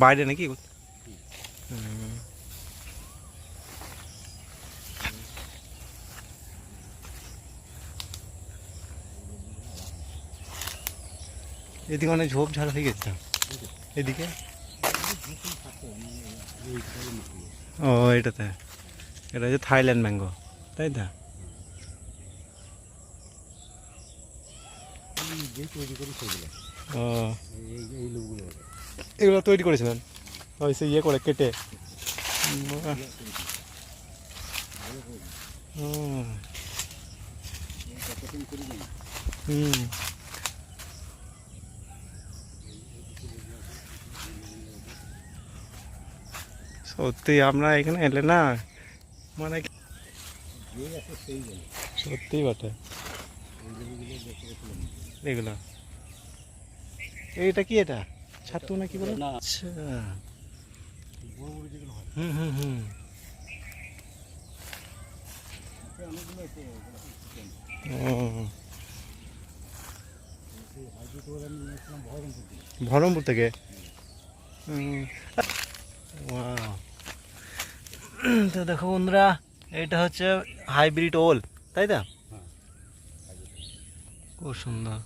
বাইরে নাকি? এদিকে অনেক ঝোপঝাড় হয়ে গেছে এদিকে। ও এটাতে, এটা হচ্ছে থাইল্যান্ড ম্যাঙ্গো, তাই তো? ও এগুলো তৈরি করেছিলেন ওই সে ইয়ে করে কেটে? হুম, সত্যি আমরা এখানে এলে না মানে সত্যিই বটে। এগুলো এইটা কি, এটা ছাতু না কি বলে? আচ্ছা, হুম হুম হুম। বহরমপুর থেকে? তো দেখো বন্ধুরা, এটা হচ্ছে হাইব্রিড ওল, তাই তো? খুব সুন্দর।